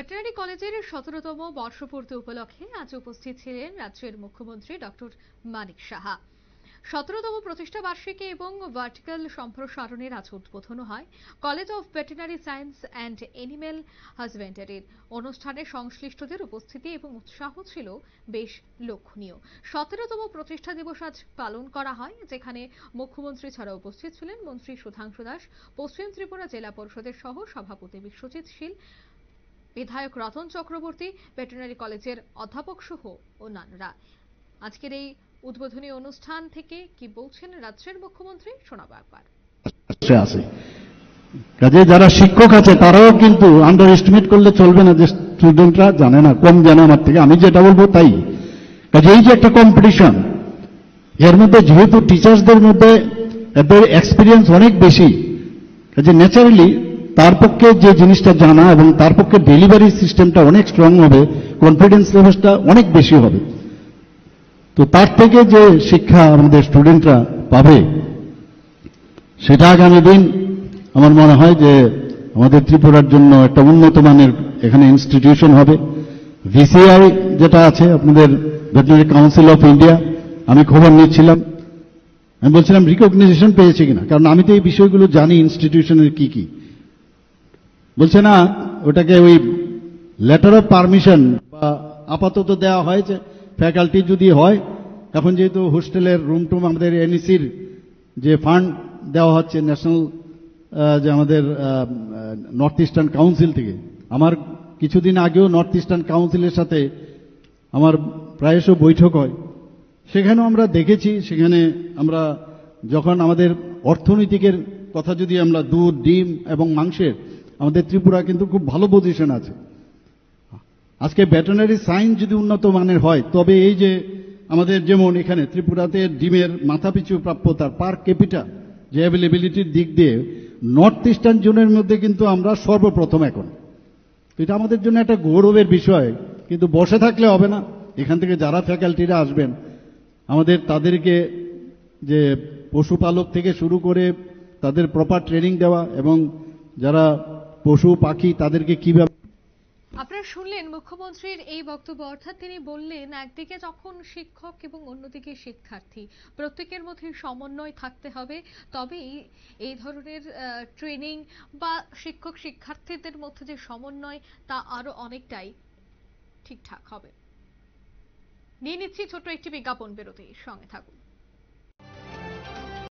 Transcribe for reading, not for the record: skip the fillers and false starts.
Veterinary কলেজের 17তম বর্ষপূর্তি উপলক্ষে আজ উপস্থিত ছিলেন রাজ্যের মুখ্যমন্ত্রী ডক্টর মানিক সাহা। 17তম প্রতিষ্ঠা বার্ষিকী এবং ভার্টিক্যাল সম্প্রসারণের আজ উদ্বোধন হয় college of veterinary science and animal হাজবেন্ডারির অনুষ্ঠানে। সংশ্লিষ্টদের উপস্থিতি এবং উৎসাহ ছিল বেশ লক্ষণীয়। 17তম প্রতিষ্ঠা দিবস আজ পালন করা হয়, যেখানে মুখ্যমন্ত্রী ছাড়া উপস্থিত ছিলেন মন্ত্রী সুধাংশু দাস, পশ্চিম ত্রিপুরা জেলা পরিষদের সহ সভাপতি বিশ্বজিৎ শীল, বিধায়ক রতন চক্রবর্তী, ভেটেরিনারি কলেজের অধ্যাপক সহ অন্যান্যরা। আজকের এই উদ্বোধনী অনুষ্ঠান থেকে কি বলছেন রাজ্যের মুখ্যমন্ত্রী শোনাবো একবার। কাজে যারা শিক্ষক আছে তারাও কিন্তু আন্ডার এস্টিমেট করলে চলবে না যে স্টুডেন্টরা জানে না, কম জানে আমার থেকে। আমি যেটা বলবো তাই। কাজে এই যে একটা কম্পিটিশন, এর মধ্যে যেহেতু টিচার্সদের মধ্যে এদের এক্সপিরিয়েন্স অনেক বেশি, কাজে ন্যাচারালি তার পক্ষে যে জিনিসটা জানা এবং তার পক্ষে ডেলিভারি সিস্টেমটা অনেক স্ট্রং হবে, কনফিডেন্স লেভেলটা অনেক বেশি হবে। তো তার থেকে যে শিক্ষা আমাদের স্টুডেন্টরা পাবে, সেটা আগামী দিন আমার মনে হয় যে আমাদের ত্রিপুরার জন্য একটা উন্নত মানের এখানে ইনস্টিটিউশন হবে। ভিসিআই যেটা আছে আপনাদের ভেটেরিনারি কাউন্সিল অফ ইন্ডিয়া, আমি খবর নিচ্ছিলাম, আমি বলছিলাম রিকগনাইজেশন পেয়েছে কিনা, কারণ আমি তো এই বিষয়গুলো জানি ইনস্টিটিউশনের কি কি। বলছে না, ওটাকে ওই লেটার অফ পারমিশন বা আপাতত দেওয়া হয়েছে, ফ্যাকাল্টি যদি হয়। এখন যেহেতু হোস্টেলের রুম টুম আমাদের এনইসির যে ফান্ড দেওয়া হচ্ছে ন্যাশনাল, যে আমাদের নর্থ ইস্টার্ন কাউন্সিল থেকে, আমার কিছুদিন আগেও নর্থ ইস্টার্ন কাউন্সিলের সাথে আমার প্রায়শ বৈঠক হয়। সেখানেও আমরা দেখেছি, সেখানে আমরা যখন আমাদের অর্থনৈতিকের কথা যদি আমরা দুধ, ডিম এবং মাংসের, আমাদের ত্রিপুরা কিন্তু খুব ভালো পজিশন আছে। আজকে ভেটেরিনারি সায়েন্স যদি উন্নত মানের হয়, তবে এই যে আমাদের যেমন এখানে ত্রিপুরাতে ডিমের মাথাপিছু প্রাপ্যতার পার ক্যাপিটা যে অ্যাভেলেবিলিটির দিক দিয়ে নর্থ ইস্টার্ন জোনের মধ্যে কিন্তু আমরা সর্বপ্রথম এখন। এটা আমাদের জন্য একটা গৌরবের বিষয়। কিন্তু বসে থাকলে হবে না, এখান থেকে যারা ফ্যাকাল্টিরা আসবেন আমাদের তাদেরকে যে পশুপালক থেকে শুরু করে তাদের প্রপার ট্রেনিং দেওয়া, এবং যারা পশু পাখি তাদেরকে কিভাবে। আপনারা শুনলেন মুখ্যমন্ত্রীর এই বক্তব্য। অর্থাৎ তিনি বললেন, একদিকে যখন শিক্ষক এবং অন্যদিকে শিক্ষার্থী, প্রত্যেকের মধ্যে সমন্বয় থাকতে হবে, তবেই এই ধরনের ট্রেনিং বা শিক্ষক শিক্ষার্থীদের মধ্যে যে সমন্বয়, তা আরো অনেকটাই ঠিকঠাক হবে। নিয়ে নিচ্ছি ছোট্ট একটি বিজ্ঞাপন বিরতি, সঙ্গে থাকুন।